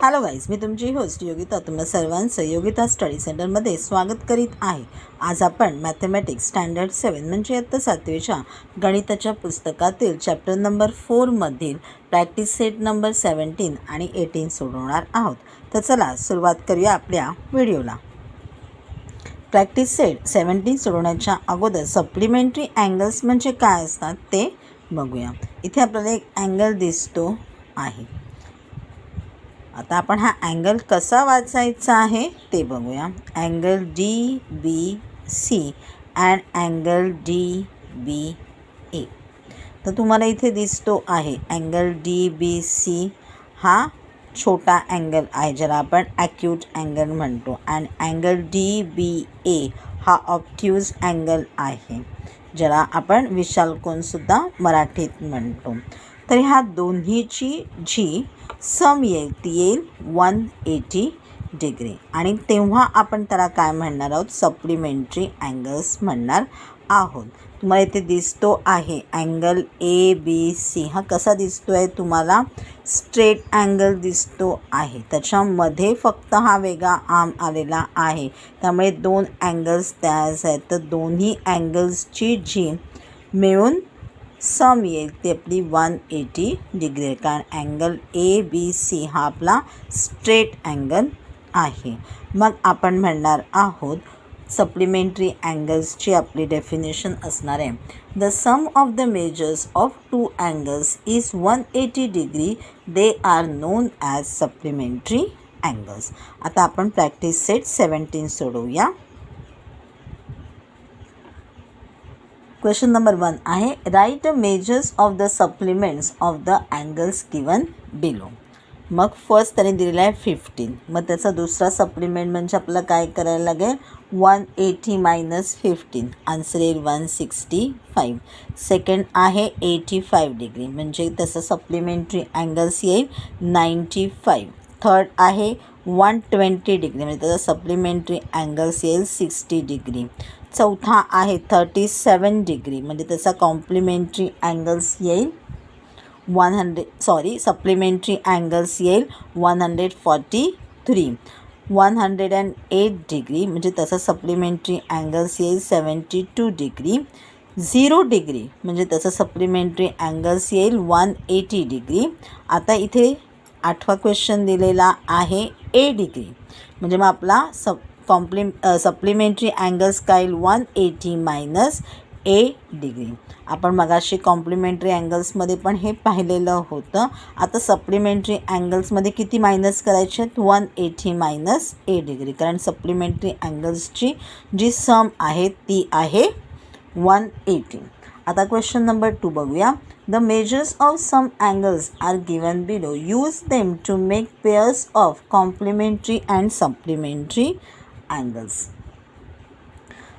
Hello guys, मी तुमची host Yogita. तुम्हा सर्वांचं योगिता स्टडी सेंटरमध्ये स्वागत करीत आहे. आज आपण मॅथमॅटिक्स स्टँडर्ड 7 म्हणजे इयत्ता 7वीच्या गणिताच्या पुस्तकातील चॅप्टर नंबर 4मधील प्रॅक्टिस सेट नंबर 17 आणि 18 सोडवणार आहोत. तर चला सुरुवात करूया आपल्या व्हिडिओला. प्रॅक्टिस सेट 17 सोडवण्याच्या अगोदर सप्लिमेंटरी अँगल्स म्हणजे काय असतात ते बघूया. इथे आपल्याला एक अँगल दिसतो आहे. आता आपण हा अँगल कसा वाचायचा आहे ते बघूया. Angle D B C and angle D B A. तर तुम्हाला इथे दिसतो आहे अँगल डी बी सी हा छोटा अँगल आहे ज्याला आपण ॲक्यूट अँगल म्हणतो. अँड अँगल डी बी ए हा ऑब्ट्यूज अँगल आहे ज्याला आपण विशाल कोनसुद्धा मराठीत म्हणतो. तर ह्या दोन्हीची जी सम येईल ती येईल 180 डिग्री आणि तेव्हा आपण त्याला काय म्हणणार आहोत, सप्लिमेंटरी अँगल्स म्हणणार आहोत. तुम्हाला इथे दिसतो आहे अँगल ए बी सी हा कसा दिसतो आहे तुम्हाला, स्ट्रेट अँगल दिसतो आहे. त्याच्यामध्ये फक्त हा वेगळा आर्म आलेला आहे त्यामुळे दोन अँगल्स तयार आहेत. तर दोन्ही अँगल्सची जी मिळून सम येईल ती आपली 180 डिग्री आहे, कारण अँगल ए बी सी हा आपला स्ट्रेट अँगल आहे. मग आपण म्हणणार आहोत सप्लिमेंटरी अँगल्सची आपली डेफिनेशन असणार आहे, the sum of the measures of two angles is 180 degree, they are known as supplementary angles. आता आपण प्रॅक्टिस सेट 17 सोडवूया. क्वेश्चन नंबर 1 आहे, write measures of the supplements of the angles given below. मग first त्याने दिलेला आहे 15. मग त्याचा दुसरा सप्लिमेंट म्हणजे आपल्याला काय करायला लागेल, 180 मायनस 15 आन्सर येईल 165. सेकंड आहे 85 डिग्री म्हणजे त्याचा सप्लिमेंटरी अँगल्स येईल 95. थर्ड आहे 120 डिग्री म्हणजे त्याचा सप्लिमेंटरी अँगल्स येईल 60 डिग्री. चौथा आहे 37 डिग्री म्हणजे त्याचा कॉम्प्लिमेंटरी अँगल्स येईल सप्लिमेंटरी अँगल्स येईल 143. 108 डिग्री म्हणजे त्याचा सप्लिमेंटरी अँगल्स येईल 72 डिग्री. 0 डिग्री म्हणजे त्याचा सप्लिमेंटरी अँगल्स येईल 180 डिग्री. आता इथे 8वा क्वेश्चन दिलेला आहे ए डिग्री म्हणजे मग आपला सप्लिमेंटरी अँगल्स काय येईल 180 मायनस ए डिग्री. आपण मगाशी कॉम्प्लिमेंटरी अँगल्समध्ये पण हे पाहिलेलं होतं. आता सप्लिमेंटरी अँगल्समध्ये किती मायनस करायचे आहेत, 180 मायनस ए डिग्री, कारण सप्लिमेंटरी अँगल्सची जी सम आहे ती आहे 180. आता क्वेश्चन नंबर 2 बघूया. The measures of some angles are given below, use them to make pairs of complementary and supplementary angles.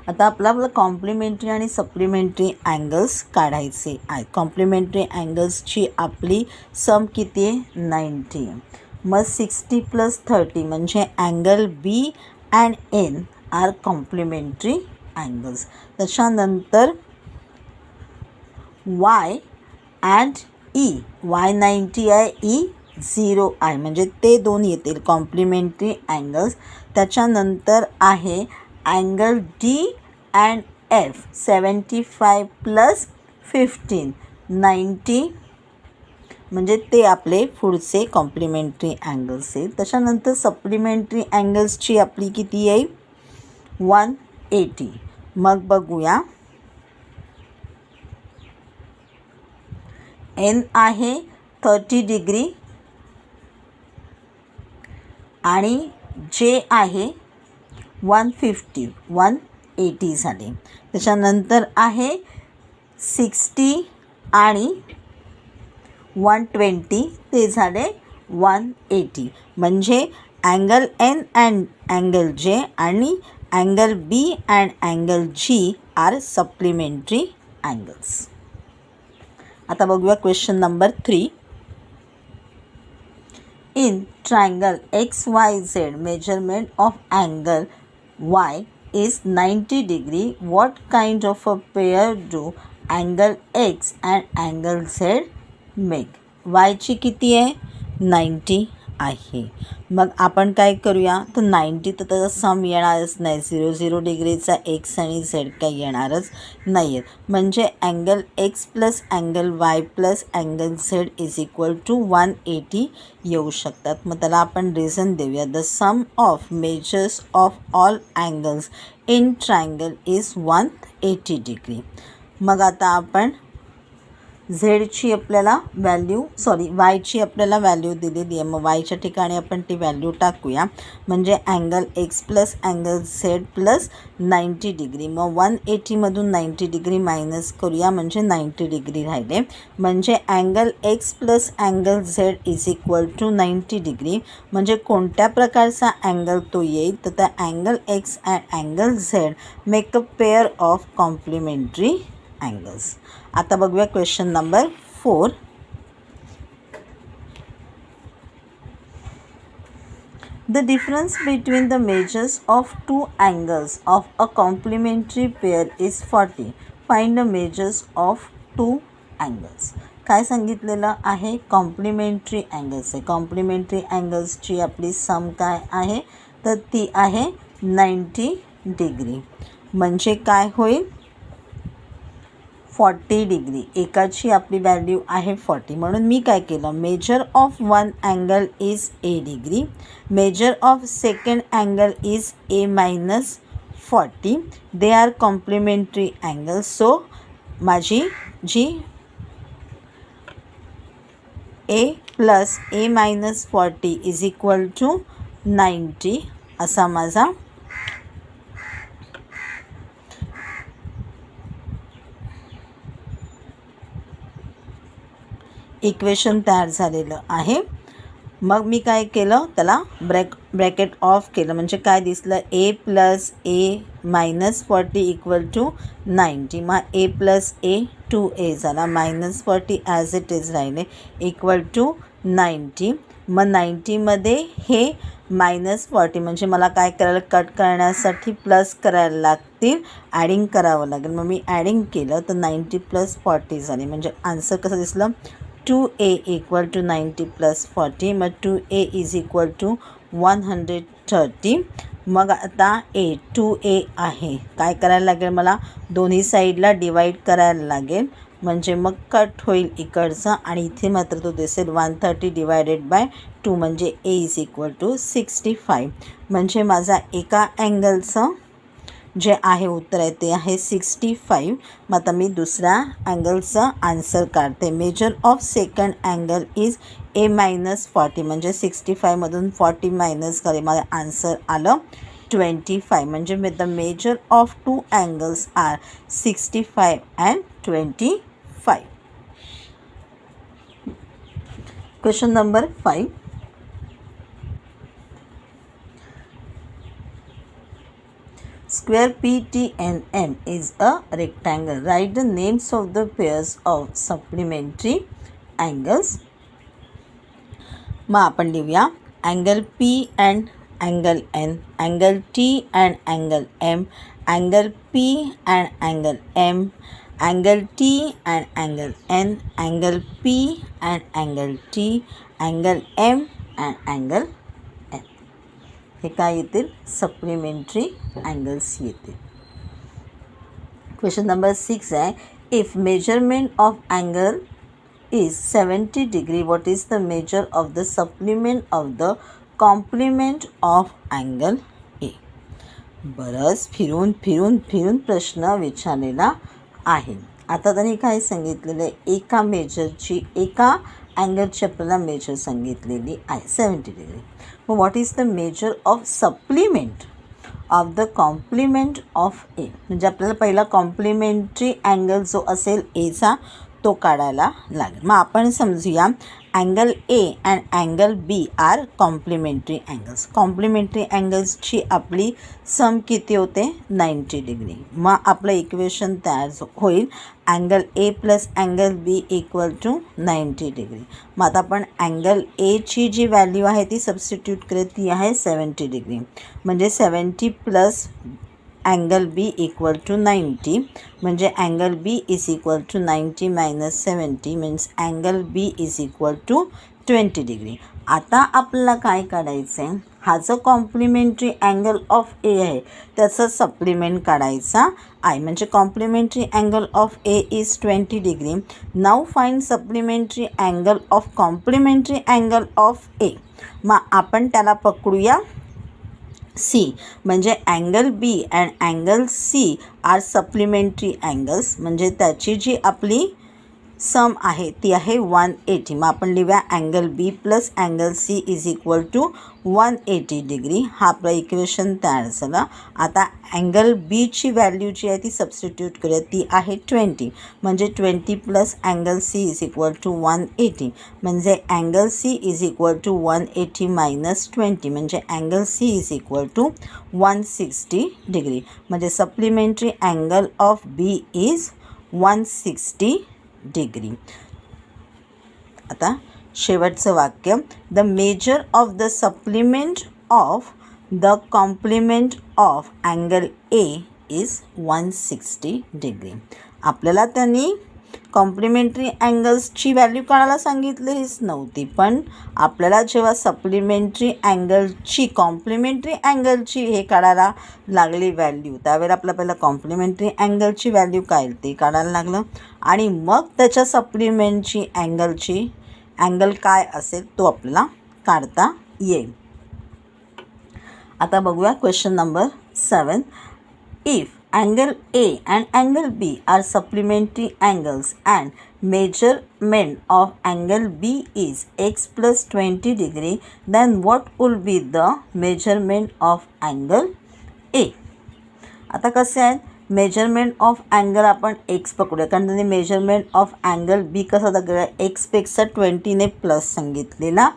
आता आपल्याला कॉम्प्लिमेंटरी आणि सप्लिमेंटरी अँगल्स काढायचे आहेत. कॉम्प्लिमेंटरी अँगल्सची आपली सम किती आहे, 90. मग 60 + 30 म्हणजे angle B and N are complementary angles. त्याच्यानंतर वाय अँड ई, वाय 90 आहे, ई 0 आहे म्हणजे ते दोन येतील कॉम्प्लिमेंटरी अँगल्स. त्याच्यानंतर आहे अँगल डी अँड एफ, 75 + 15 90 म्हणजे ते आपले पुढचे कॉम्प्लिमेंटरी अँगल्स आहेत. त्याच्यानंतर सप्लिमेंटरी अँगल्सची आपली किती येईल, 180. मग बघूया एन आहे 30 डिग्री आणि जे आहे 180 झाले. त्याच्यानंतर आहे 60 आणि 120 ते झाले 180 म्हणजे angle N and angle J आणि angle B and angle G are supplementary angles. आता बघूया question number 3. In triangle XYZ, measurement of angle Y is 90 degree. What kind of a pair do angle X and angle Z make? Y ची किती आहे, 90 आहे. मग आपण काय करूया, तर 90 तर त्याचा सम येणारच नाही. 0 डिग्रीचा एक्स आणि झेड काही येणारच नाही आहेत. म्हणजे angle X plus angle Y plus angle Z is equal to 180 येऊ शकतात. मग त्याला आपण रिझन देऊया. The sum of measures of all angles in triangle is 180 degree. मग आता आपण झेडची आपल्याला वायची आपल्याला व्हॅल्यू दिलेली आहे. मग वायच्या ठिकाणी आपण ती व्हॅल्यू टाकूया. म्हणजे angle X plus angle Z plus 90 degree. मग 180मधून 90 डिग्री मायनस करूया, म्हणजे 90 डिग्री राहिले. म्हणजे angle X plus angle Z is equal to 90 degree. म्हणजे कोणत्या प्रकारचा अँगल तो येईल, तर त्या angle X and angle Z make a pair of complementary angles. आता बघूया question number 4. The difference between the measures of two angles of a complementary pair is 40. Find the measures of two angles. काय सांगितलेलं आहे, complementary angles आहे. Complementary अँगल्सची आपली सम काय आहे, तर ती आहे 90 डिग्री. म्हणजे काय होईल, 40 डिग्री. एकाची आपली व्हॅल्यू आहे 40. म्हणून मी काय केलं, measure of one angle is a degree, measure of second angle is a minus 40. They are complementary angles. So माझी जी a plus a minus 40 is equal to 90 असा माझा इक्वेशन तयार झालेलं आहे. मग मी काय केलं, त्याला ब्रॅकेट ऑफ केलं. म्हणजे काय दिसलं, a plus a minus 40 equal to 90. मग ए प्लस ए 2a झाला, मायनस 40 ॲज इट इज राहिले इक्वल टू 90. मग 90मध्ये हे मायनस 40 म्हणजे मला काय करायला, कट करण्यासाठी प्लस करायला लागतील, ॲडिंग करावं लागेल. मग मी ॲडिंग केलं तर 90 प्लस 40 झाली. म्हणजे आन्सर कसं दिसलं, 2a इक्वल टू 90 प्लस 40. मग 2a इज इक्वल टू 130. मग आता 2a आहे, काय करायला लागेल, मला दोन्ही साईडला डिवाईड करायला लागेल. म्हणजे मग कट होईल इकडचा आणि इथे मात्र तो दिसेल 130 डिवायडेड बाय 2 म्हणजे a इज इक्वल टू 65. म्हणजे माझा एका अँगलचं जे आहे उत्तर आहे ते आहे 65. मग आता मी दुसऱ्या अँगलचं आन्सर काढते. Major of second angle is a minus 40. म्हणजे 65मधून 40 मायनस करे, मला आन्सर आलं 25. म्हणजे the measure of two angles are 65 and 25. Question number 5. Square PTNM is a rectangle. Write the names of the pairs of supplementary angles. मग आपण लिहूया angle P and angle N, angle T and angle M, angle P and angle M, angle T and angle N, angle P and angle T, angle M and angle N. हे काय येतील, supplementary angles येतील. Question number 6 आहे, if measurement of angle is 70 degree, what is the measure of the supplement of the complement of angle A. बरंच फिरून प्रश्न विचारलेला आहे. आता त्यांनी काय सांगितलेलं आहे, एका मेजरची एका अँगलची आपल्याला मेजर सांगितलेली आहे 70 डिग्री. मग what is the measure of supplement of the complement of A. म्हणजे आपल्याला पहिला कॉम्प्लिमेंटरी अँगल जो असेल एचा तो काढायला लागेल. मग आपण समजूया angle A and angle B are complementary angles. Complementary अँगल्सची आपली सम किती होते, 90 डिग्री. मग आपलं इक्वेशन तयार होईल angle A plus angle B equal to 90 degree. मग आता आपण अँगल एची जी व्हॅल्यू आहे ती सबस्टिट्यूट करूया, ती आहे 70 डिग्री. म्हणजे 70 plus angle B equal to 90. म्हणजे angle B is equal to 90 minus 70 means angle B is equal to 20 degree. आता आपल्याला काय काढायचं आहे, हा जो कॉम्प्लिमेंटरी अँगल ऑफ ए आहे त्याचा सप्लिमेंट काढायचा आहे. म्हणजे complementary angle of A is 20 degree. Now find supplementary angle of complementary angle of A. मग आपण त्याला पकडूया सी. म्हणजे angle B and angle C are supplementary angles. म्हणजे त्याची जी आपली सम आहे ती आहे 180. मग आपण लिहूया angle B plus angle C is equal to 180 degree. हा आपला इक्वेशन तयार झाला. आता अँगल बीची व्हॅल्यू जी आहे ती सबस्टिट्यूट करूया, ती आहे 20. म्हणजे 20 plus angle C is equal to 180. म्हणजे angle C is equal to 180 minus 20. म्हणजे angle C is equal to 160 degree. म्हणजे supplementary angle of B is 160 degree. आता शेवटचं वाक्य, the measure of the supplement of the complement of angle A is 160 degree. आपल्याला त्यांनी complementary अँगल्सची value काढायला सांगितलीच नव्हती, पण आपल्याला जेव्हा सप्लिमेंटरी अँगलची कॉम्प्लिमेंटरी अँगलची हे काढायला लागली व्हॅल्यू, त्यावेळेला आपल्याला पहिला कॉम्प्लिमेंटरी अँगलची व्हॅल्यू काय ते काढायला लागलं आणि मग त्याच्या सप्लिमेंटची अँगल काय असेल तो आपल्याला काढता येईल. आता बघूया question number 7. If angle A and angle B are supplementary angles and measurement of angle B is x plus 20 degree, then what will be the measurement of angle A? आता कसे आहे, मेजरमेंट ऑफ अँगल आपण x पकडूया, कारण त्यांनी measurement of angle बी कसा दाखवला, एक्सपेक्षा 20ने plus सांगितलेला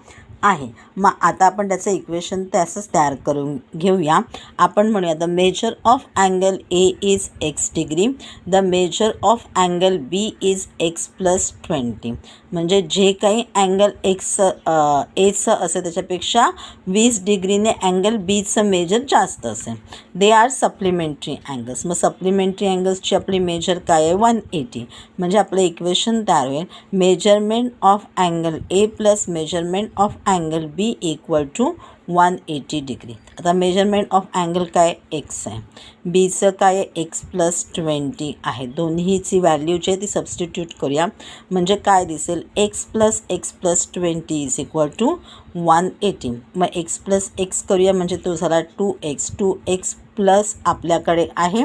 आहे. मग आता आपण त्याचं इक्वेशन तसंच तयार करून घेऊया. आपण म्हणूया the measure of angle A is X degree, the measure of angle B is X plus 20. म्हणजे जे काही अँगल एचं असेल त्याच्यापेक्षा 20 डिग्रीने अँगल बीचं मेजर जास्त असेल. They are supplementary angles. मग सप्लिमेंटरी अँगल्सची आपली मेजर काय आहे, 180. म्हणजे आपलं इक्वेशन तयार होईल measurement of angle A plus measurement of angle B equal to 180 degree. आता मेजरमेंट ऑफ अँगल काय, एक्स आहे, बीचं काय आहे, एक्स प्लस 20 आहे. दोन्हीची व्हॅल्यू जी आहे ती सबस्टिट्यूट करूया. म्हणजे काय दिसेल, X plus 20 is equal to 180. मग एक्स प्लस एक्स करूया म्हणजे तो झाला 2x प्लस आपल्याकडे आहे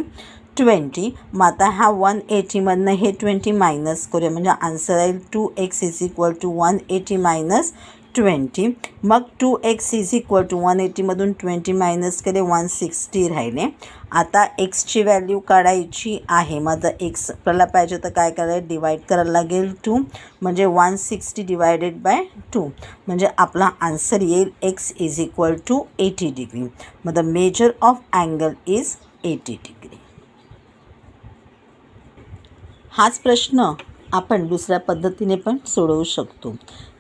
20. मग आता हा 180मधनं हे 20 मायनस करूया म्हणजे आन्सर येईल 2x is equal to 180 minus 20. मग 2x इज इक्वल टू 180मधून 20 मायनस केले 160 राहिले. आता एक्सची व्हॅल्यू काढायची आहे. मग एक्स आपल्याला पाहिजे तर काय करायला, डिवाईड करायला लागेल 2. म्हणजे 160 डिवायडेड बाय 2. म्हणजे आपला आन्सर येईल x is equal to 80 degree. मग the measure of angle is 80 degree. हाच प्रश्न आपण दुसऱ्या पद्धतीने पण सोडवू शकतो.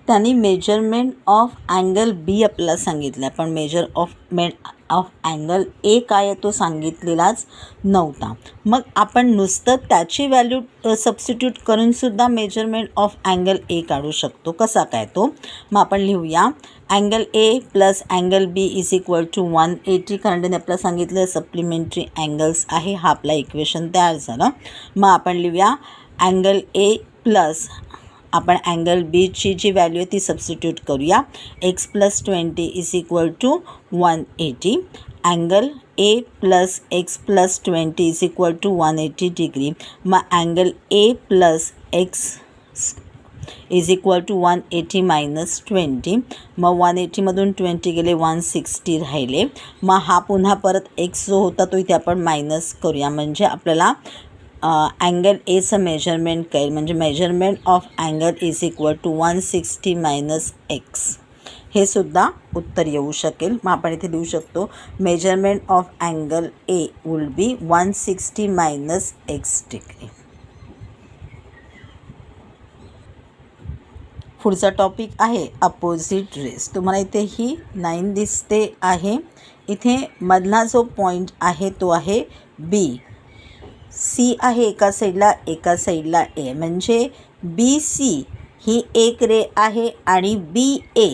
त्यांनी मेजरमेंट ऑफ अँगल बी आपल्याला सांगितलं, पण मेजर ऑफ अँगल ए काय आहे तो सांगितलेलाच नव्हता. मग आपण नुसतं त्याची व्हॅल्यू सबस्टिट्यूट करूनसुद्धा मेजरमेंट ऑफ अँगल ए काढू शकतो. कसा काय तो, मग आपण लिहूया angle A plus angle B is equal to 180. कारण त्यांनी आपल्याला सांगितलं सप्लिमेंटरी अँगल्स आहे. हा आपला इक्वेशन तयार झालं. मग आपण लिहूया अँगल ए प्लस आपण अँगल बीची जी व्हॅल्यू आहे ती सबस्टिट्यूट करूया. X plus 20 is equal to 180. Angle A plus x plus 20 is equal to 180 degree. मग angle A plus x is equal to 180 minus 20. मग 180मधून 20 गेले 160 राहिले. मग हा पुन्हा परत एक्स जो होता तो इथे आपण मायनस करूया. म्हणजे आपल्याला अँगल एचं मेजरमेंट कळेल. म्हणजे measurement of angle is equal to 160 minus X. हे सुद्धा उत्तर येऊ शकेल. मग आपण इथे लिहू शकतो measurement of angle A will be 160 minus x degree. पुढचा टॉपिक आहे अपोजिट रेस. तुम्हाला इथे ही 9 दिसते आहे. इथे मधला जो पॉईंट आहे तो आहे बी. सी आहे एका साईडला ए. म्हणजे बी सी ही एक रे आहे आणि बी ए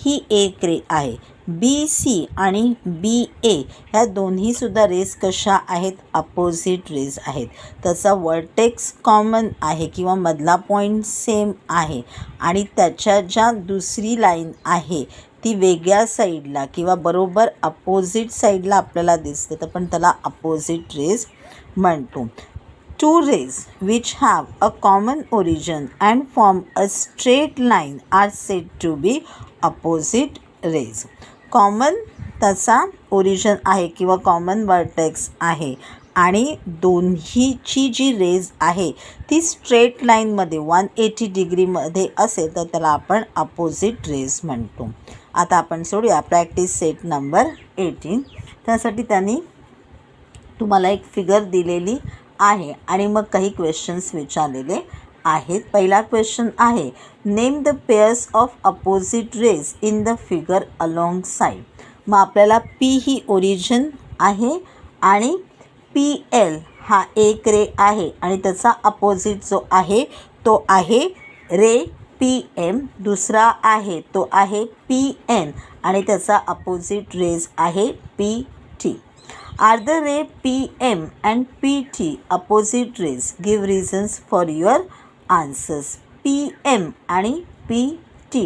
ही एक रे आहे. बी सी आणि बी ए ह्या दोन्हीसुद्धा रेज कशा आहेत? अपोजिट रेज आहेत. त्याचा वर्टेक्स कॉमन आहे किंवा मधला पॉईंट सेम आहे आणि त्याच्या ज्या दुसरी लाईन आहे ती वेगळ्या साईडला किंवा बरोबर अपोजिट साईडला आपल्याला दिसते, तर पण त्याला अपोजिट रेज म्हणतो. Two rays which have a common origin and form a straight line are said to be opposite rays. Common त्याचा ओरिजिन आहे किंवा कॉमन वर्टेक्स आहे आणि दोन्हीची जी रेज आहे ती स्ट्रेट लाईनमध्ये 180 डिग्रीमध्ये असेल तर त्याला आपण अपोजिट रेज म्हणतो. आता आपण सोडूया प्रॅक्टिस सेट नंबर 18. त्यासाठी त्यांनी तुम्हाला एक फिगर दिलेली आहे आणि मग काही क्वेश्चन्स विचारलेले आहेत. पहिला क्वेश्चन आहे, name the pairs of opposite raise in the figure along side. मग आपल्याला पी ही ओरिजिन आहे आणि पी एल हा एक रे आहे आणि त्याचा अपोजिट जो आहे तो आहे रे पी एम. दुसरा आहे तो आहे पी एन आणि त्याचा अपोजिट रेज आहे P T. Are the ray PM and PT opposite rays? Give reasons for your answers. PM आणि PT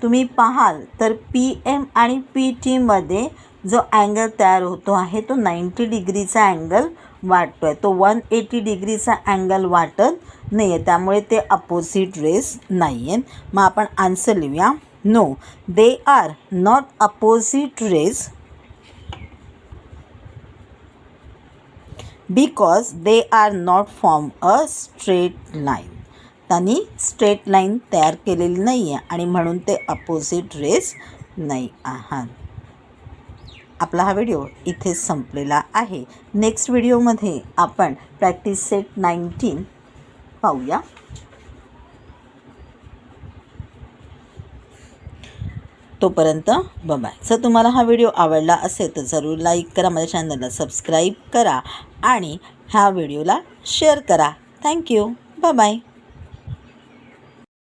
तुम्ही पाहाल तर PM आणि PT मध्ये जो अँगल तयार होतो आहे तो 90 डिग्रीचा अँगल वाटतो आहे. तो 180 डिग्रीचा अँगल वाटत नाही आहे, त्यामुळे ते अपोजिट रेज नाही आहेत. मग आपण आन्सर लिहूया. No, they are not opposite rays because they are not form a straight line. त्यांनी स्ट्रेट लाईन तयार केलेली नाही आहे आणि म्हणून ते अपोजिट रेज नाही आहात. आपला हा व्हिडिओ इथेच संपलेला आहे. नेक्स्ट व्हिडिओमध्ये आपण प्रॅक्टिस सेट 19 पाहूया. तोपर्यंत बाय. जर तुम्हाला हा व्हिडिओ आवडला असेल तर जरूर लाईक करा, माझ्या चॅनलला सबस्क्राईब करा आणि ह्या व्हिडिओला शेअर करा. थँक्यू. बाय.